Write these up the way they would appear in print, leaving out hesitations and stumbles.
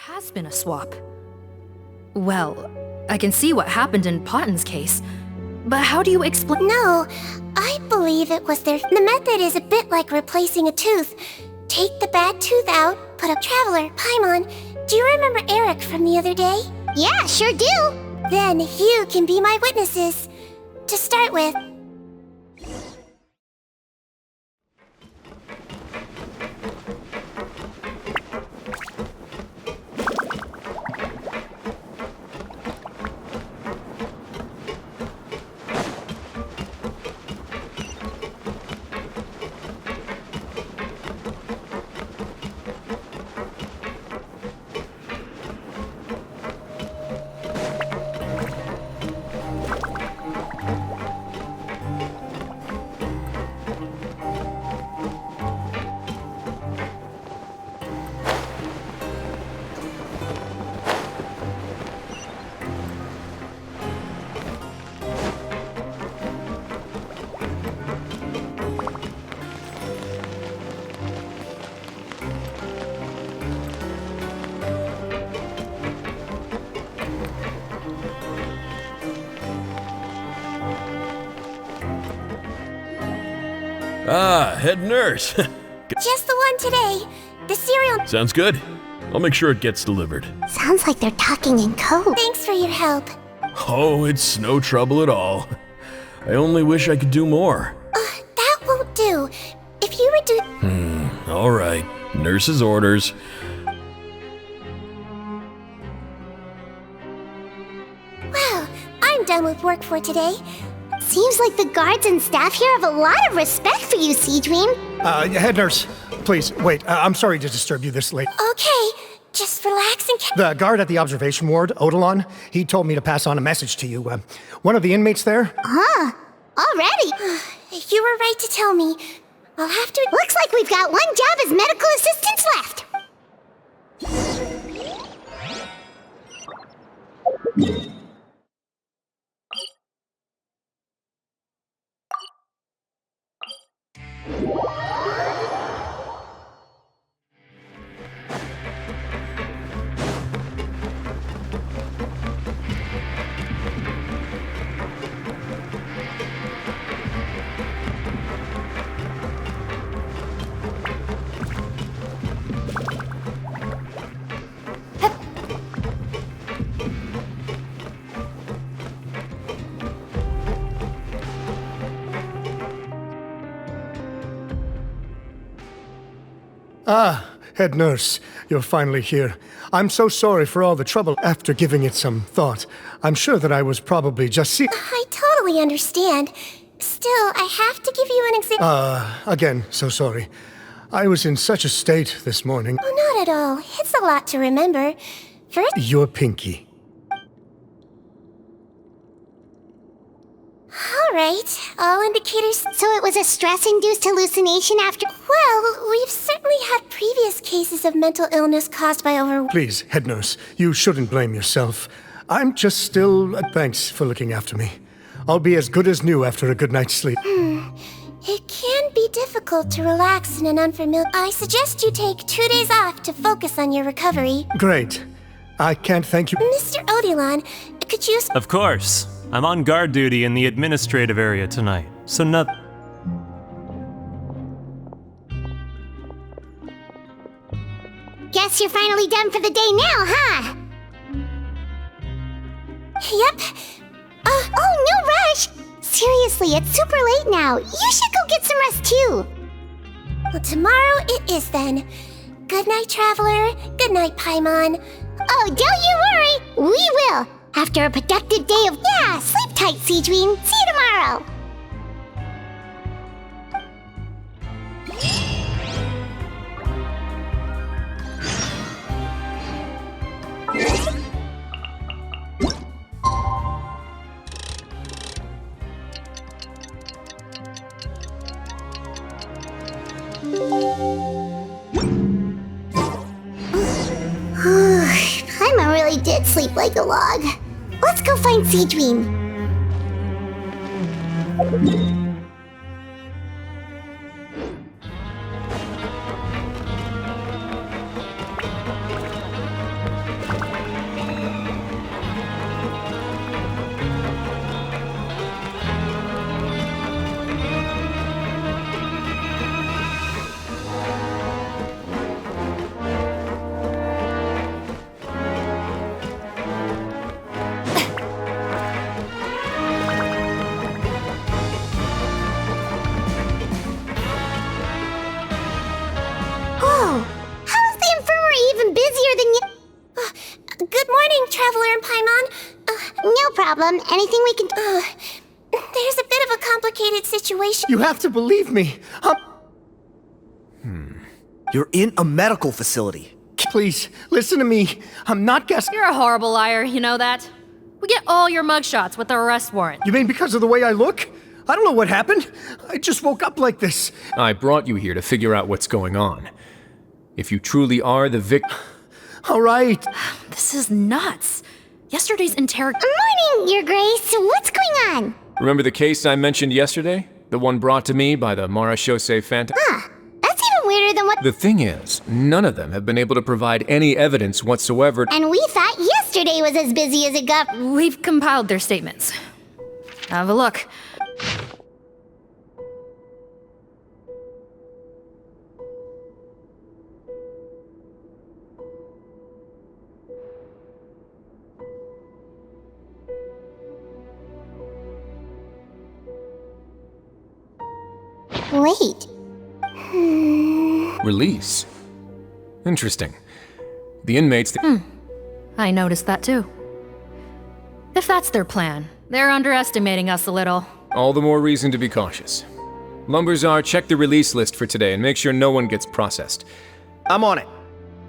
has been a swap. Well, I can see what happened in Potten's case, but how do you explain— No, I believe it was their— The method is a bit like replacing a tooth. Take the bad tooth out, put a— Traveler, Paimon, do you remember Eric from the other day? Yeah, sure do. Then you can be my witnesses. To start with, Ah, head nurse. just the one today. The cereal— Sounds good. I'll make sure it gets delivered. Sounds like they're talking in code. Thanks for your help. Oh, it's no trouble at all. I only wish I could do more. That won't do. If you would do— All right. Nurse's orders. Well, I'm done with work for today. Seems like the guards and staff here have a lot of respect for you, Sigewinne. Head nurse, please, wait. I'm sorry to disturb you this late. Okay, just relax and— The guard at the observation ward, Odilon, he told me to pass on a message to you. One of the inmates there? Already? You were right to tell me. I'll have to— Looks like we've got one job as medical assistants left. Head nurse, you're finally here. I'm so sorry for all the trouble. After giving it some thought, I'm sure that I was probably just I totally understand. Still, I have to give you an example. Again, so sorry. I was in such a state this morning. Oh, not at all. It's a lot to remember. First— Your pinky. Alright, all indicators— So it was a stress-induced hallucination after— Well, we've certainly had previous cases of mental illness caused by over— Please, head nurse, you shouldn't blame yourself. I'm just still— thanks for looking after me. I'll be as good as new after a good night's sleep. It can be difficult to relax in an unfamiliar— I suggest you take 2 days off to focus on your recovery. Great. I can't thank you. Mr. Odilon, could you— Of course. I'm on guard duty in the administrative area tonight, so Guess you're finally done for the day now, huh? Yep. Oh, no rush! Seriously, it's super late now. You should go get some rest too. Well, tomorrow it is then. Good night, Traveler. Good night, Paimon. Oh, don't you worry. We will. After a productive day of— Yeah, sleep tight, Sigewinne. See you tomorrow. Paimon really did sleep like a log. Let's go find Sigewinne. time traveler and Paimon. No problem. Anything we can... There's a bit of a complicated situation. You have to believe me. You're in a medical facility. Please, listen to me. I'm not guessing. You're a horrible liar, you know that? We get all your mugshots with the arrest warrant. You mean because of the way I look? I don't know what happened. I just woke up like this. I brought you here to figure out what's going on. If you truly are the victim... All right. This is nuts. Yesterday's interrogation... Morning, Your Grace. What's going on? Remember the case I mentioned yesterday? The one brought to me by the Marechaussee Fontaine? That's even weirder than what... The thing is, none of them have been able to provide any evidence whatsoever. And we thought yesterday was as busy as it got. We've compiled their statements. Have a look. Wait. Release? Interesting. The inmates... I noticed that too. If that's their plan, they're underestimating us a little. All the more reason to be cautious. Lumberzar, check the release list for today and make sure no one gets processed. I'm on it.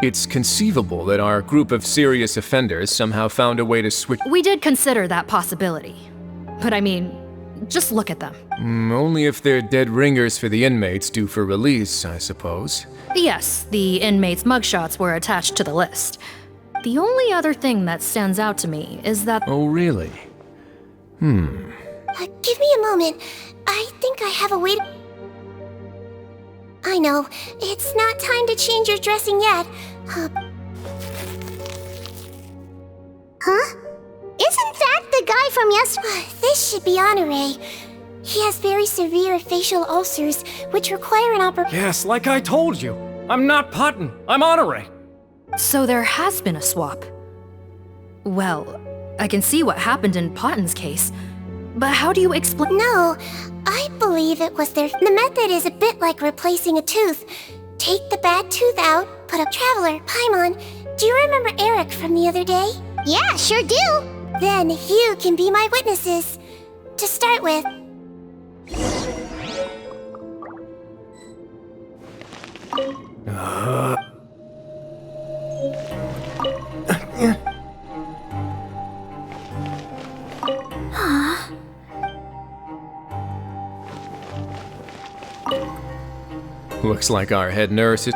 It's conceivable that our group of serious offenders somehow found a way to switch... We did consider that possibility. But I mean, just look at them. Only if they're dead ringers for the inmates due for release, I suppose. Yes, the inmates' mugshots were attached to the list. The only other thing that stands out to me is that... Oh, really? Give me a moment. I think I have a way to... I know. It's not time to change your dressing yet. Huh? Isn't that the guy from yesterday? This should be Honore. He has very severe facial ulcers, which require an operation. Yes, like I told you. I'm not Putton. I'm Honore. So there has been a swap. Well, I can see what happened in Potten's case, but how do you explain... No, I believe it was their... The method is a bit like replacing a tooth. Take the bad tooth out, put a traveler. Paimon, do you remember Eric from the other day? Yeah, sure do. Then you can be my witnesses. To start with... Looks like our head nurse is...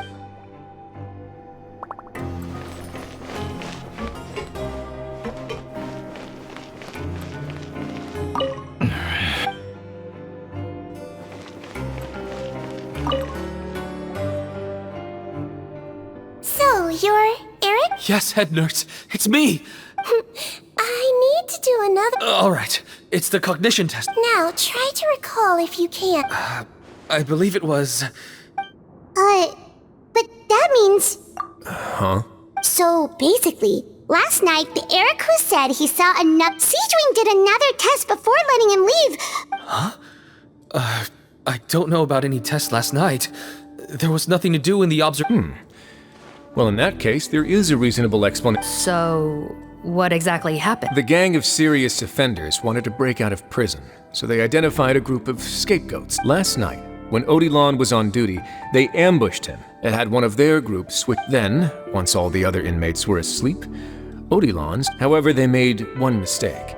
So, you're Eric? Yes, head nurse. It's me. I need to do another... All right. It's the cognition test. Now, try to recall if you can. I believe it was... But that means... Huh? So, basically, last night, the Eric who said he saw another... Sigewinne did another test before letting him leave. I don't know about any test last night. There was nothing to do in the Well, in that case, there is a reasonable explanation. So, what exactly happened? The gang of serious offenders wanted to break out of prison, so they identified a group of scapegoats. Last night, when Odilon was on duty, they ambushed him and had one of their groups switch. Then, once all the other inmates were asleep, Odilon's, however, they made one mistake.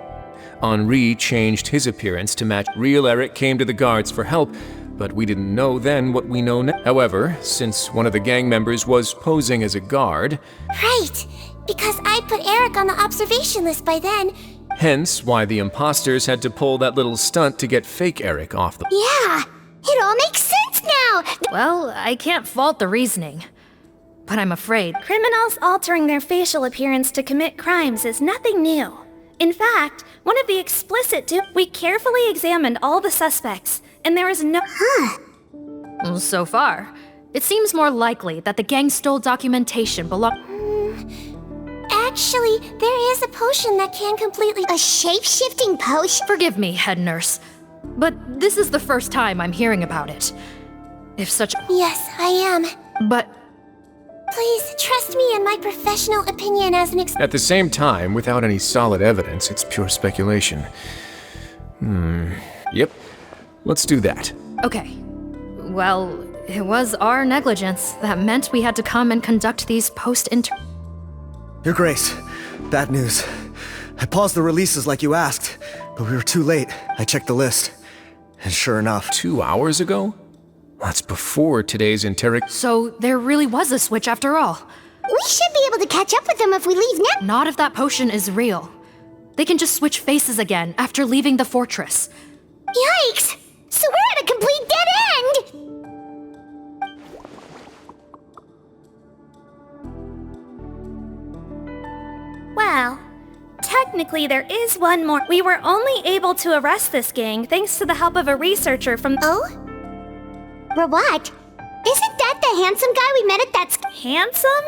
Henri changed his appearance to match. Real Eric came to the guards for help, but we didn't know then what we know now. However, since one of the gang members was posing as a guard... Right, because I put Eric on the observation list by then. Hence why the imposters had to pull that little stunt to get fake Eric off the... Yeah, it all makes sense now. Well, I can't fault the reasoning. But I'm afraid... Criminals altering their facial appearance to commit crimes is nothing new. In fact, one of the explicit we carefully examined all the suspects, and there is no... So far, it seems more likely that the gang stole documentation Actually, there is a potion that can completely... A shape-shifting potion? Forgive me, head nurse, but this is the first time I'm hearing about it. If such... Yes, I am. But Please, trust me in my professional opinion as an At the same time, without any solid evidence, it's pure speculation. Yep. Let's do that. Okay. Well, it was our negligence that meant we had to come and conduct these post-inter... Your Grace, bad news. I paused the releases like you asked, but we were too late. I checked the list, and sure enough... 2 hours ago? That's before today's So there really was a switch after all. We should be able to catch up with them if we leave now. Not if that potion is real. They can just switch faces again after leaving the fortress. Yikes! So we're at a complete dead end! Well, technically there is one more. We were only able to arrest this gang thanks to the help of a researcher from... Oh? What? Isn't that the handsome guy we met at that Handsome?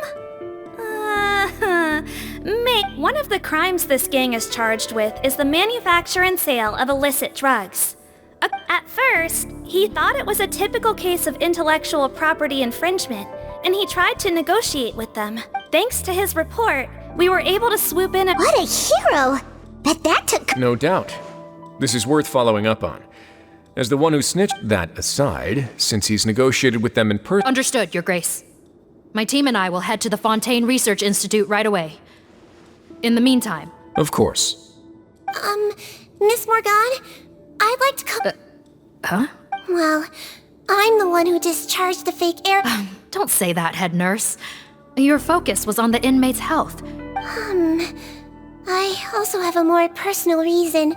Mate, one of the crimes this gang is charged with is the manufacture and sale of illicit drugs. At first, he thought it was a typical case of intellectual property infringement, and he tried to negotiate with them. Thanks to his report, we were able to swoop in and... What a hero! Bet that took... No doubt. This is worth following up on. As the one who snitched that aside, since he's negotiated with them in person... Understood, Your Grace. My team and I will head to the Fontaine Research Institute right away. In the meantime... Of course. Miss Morgan, I'd like to come... Huh? Well, I'm the one who discharged the fake air... Don't say that, head nurse. Your focus was on the inmate's health. I also have a more personal reason.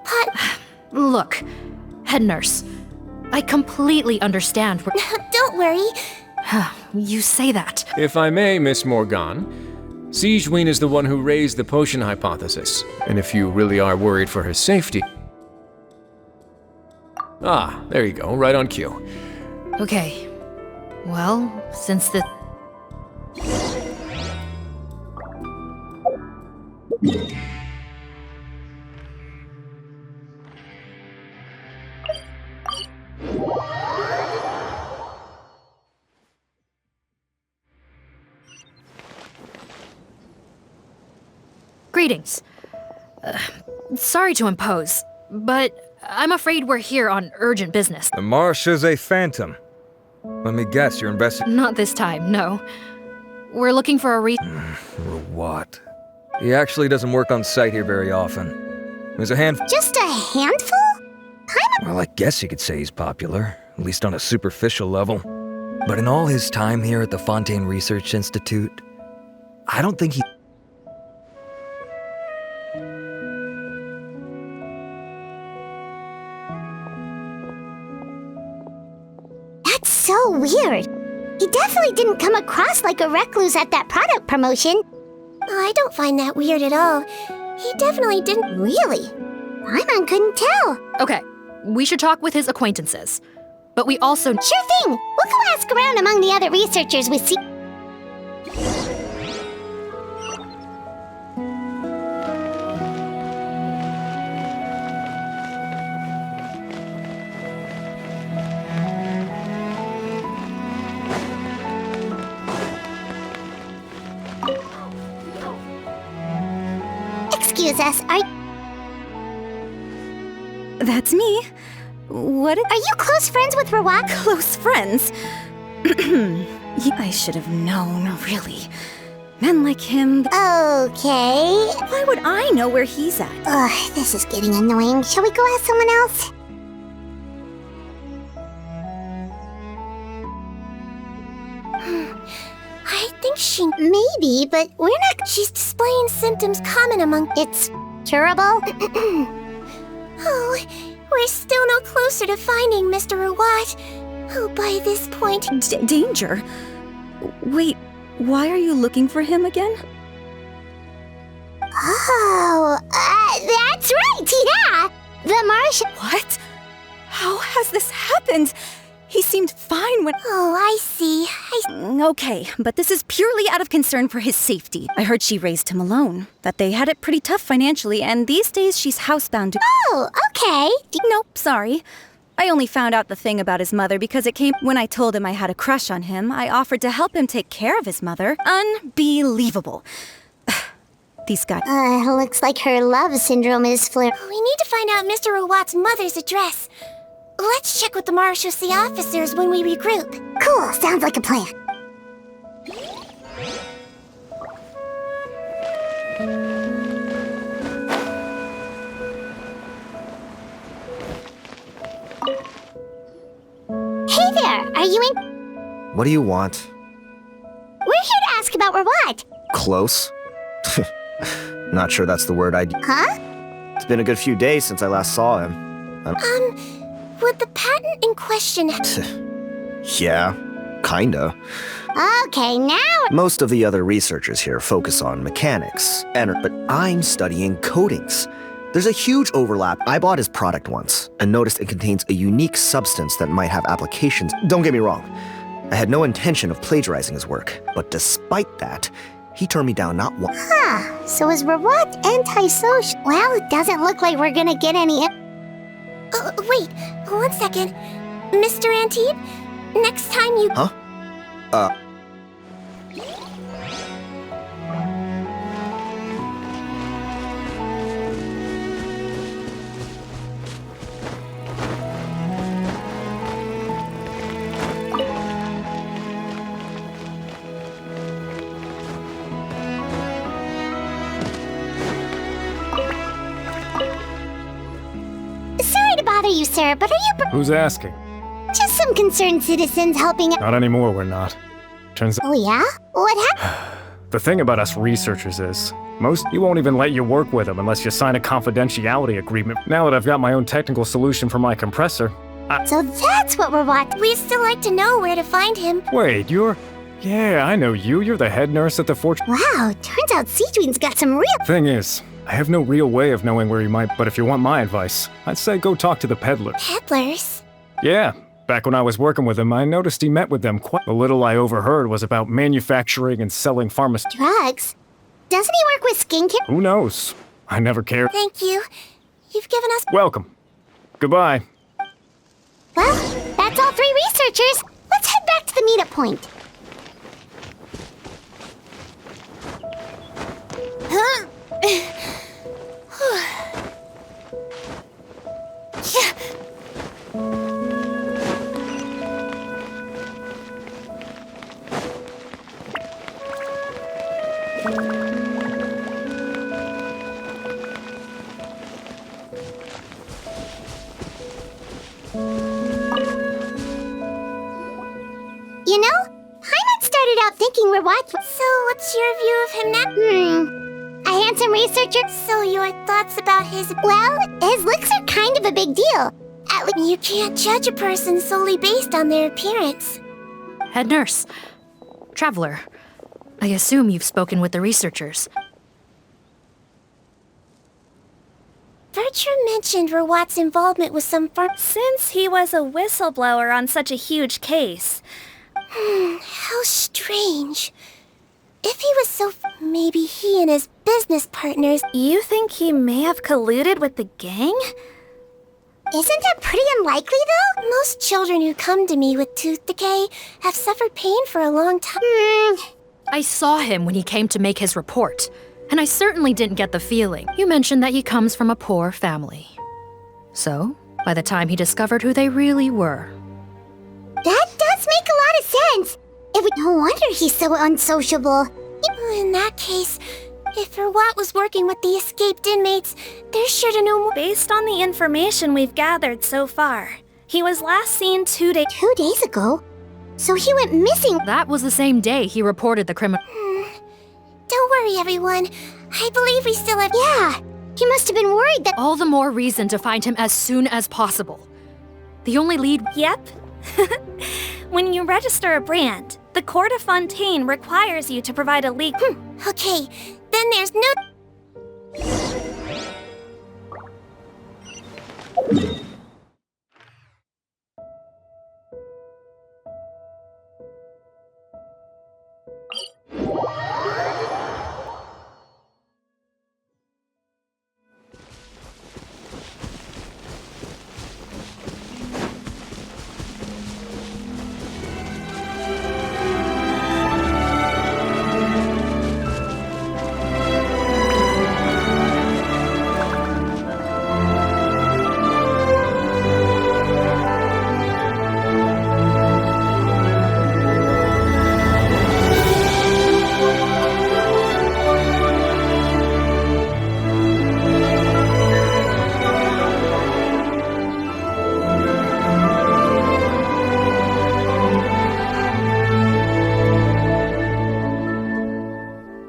But... Look, head nurse, I completely understand where... Don't worry. You say that. If I may, Miss Morgan, Sigewinne is the one who raised the potion hypothesis, and if you really are worried for her safety... Ah, there you go, right on cue. Okay. Well, since the... Greetings. Sorry to impose, but I'm afraid we're here on urgent business. The marsh is a phantom. Let me guess, you're investigating... Not this time, no. We're looking for a What? He actually doesn't work on site here very often. There's a handful... Just a handful? Well, I guess you could say he's popular, at least on a superficial level. But in all his time here at the Fontaine Research Institute, I don't think he... That's so weird. He definitely didn't come across like a recluse at that product promotion. I don't find that weird at all. He definitely didn't... Really? Paimon couldn't tell. Okay, we should talk with his acquaintances. But we also... Sure thing! We'll go ask around among the other researchers we see. Excuse us, That's me. What? Are you close friends with Rawak? Close friends? I should have known, really. Men like him... Okay. Why would I know where he's at? Ugh, this is getting annoying. Shall we go ask someone else? I think she... Maybe, but we're not... She's displaying symptoms common among... It's curable? Oh, we're still no closer to finding Mr. Rawat. Oh, by this point... Danger? Wait, why are you looking for him again? Oh, that's right, yeah! The marsh... What? How has this happened? He seemed fine when... Oh, I see. Okay, but this is purely out of concern for his safety. I heard she raised him alone, that they had it pretty tough financially, and these days she's housebound to... Oh, okay. Nope, sorry. I only found out the thing about his mother because it came when I told him I had a crush on him. I offered to help him take care of his mother. Unbelievable. These guys. Looks like her love syndrome is flare. We need to find out Mr. Rawat's mother's address. Let's check with the marechaussee officers when we regroup. Cool, sounds like a plan. Hey there, are you in? What do you want? We're here to ask about Rawat. Close? Not sure that's the word I'd... Huh? It's been a good few days since I last saw him. Would the patent in question... Yeah, kinda. Okay, now... Most of the other researchers here focus on mechanics, but I'm studying coatings. There's a huge overlap. I bought his product once and noticed it contains a unique substance that might have applications. Don't get me wrong. I had no intention of plagiarizing his work, but despite that, he turned me down not once. Huh, so is Rawat antisocial? Well, it doesn't look like we're gonna get any... wait, 1 second. Mr. Antibes, next time you... Huh? Sorry to bother you, sir, but are you... Who's asking? Just some concerned citizens helping... Not anymore, we're not. Turns out... Oh yeah? What happened? The thing about us researchers is, you won't even let you work with them unless you sign a confidentiality agreement. Now that I've got my own technical solution for my compressor, So that's what Rawat... We'd still like to know where to find him. Wait, you're... Yeah, I know you. You're the head nurse at the Fortune... Wow, turns out Sigewinne's got some real... Thing is, I have no real way of knowing where he might, but if you want my advice, I'd say go talk to the peddler. Peddlers? Yeah, back when I was working with him, I noticed he met with them quite... The little I overheard was about manufacturing and selling pharmaceuticals. Drugs? Doesn't he work with skincare? Who knows? I never cared. Thank you. You've given us... Welcome. Goodbye. Well, that's all 3 researchers. Let's head back to the meetup point. Huh? You know, Paimon started out thinking Rawat... So, what's your view of him now? A handsome researcher? So, your thoughts about his... Well, his looks are kind of a big deal. At least... You can't judge a person solely based on their appearance. Head nurse. Traveler. I assume you've spoken with the researchers. Bertram mentioned Rawat's involvement with some firm... Since he was a whistleblower on such a huge case. How strange. If he was so... Maybe he and his business partners... You think he may have colluded with the gang? Isn't that pretty unlikely, though? Most children who come to me with tooth decay have suffered pain for a long time. I saw him when he came to make his report, and I certainly didn't get the feeling. You mentioned that he comes from a poor family. So, by the time he discovered who they really were... That does make a lot of sense. No wonder he's so unsociable. In that case, if Rawat was working with the escaped inmates, they're sure to know more. Based on the information we've gathered so far, he was last seen 2 days... 2 days ago? So he went missing... That was the same day he reported the criminal... Don't worry, everyone. I believe we still have... Yeah, he must have been worried that... All the more reason to find him as soon as possible. The only lead... Yep. When you register a brand, the Court of Fontaine requires you to provide a legal... Okay, then there's no...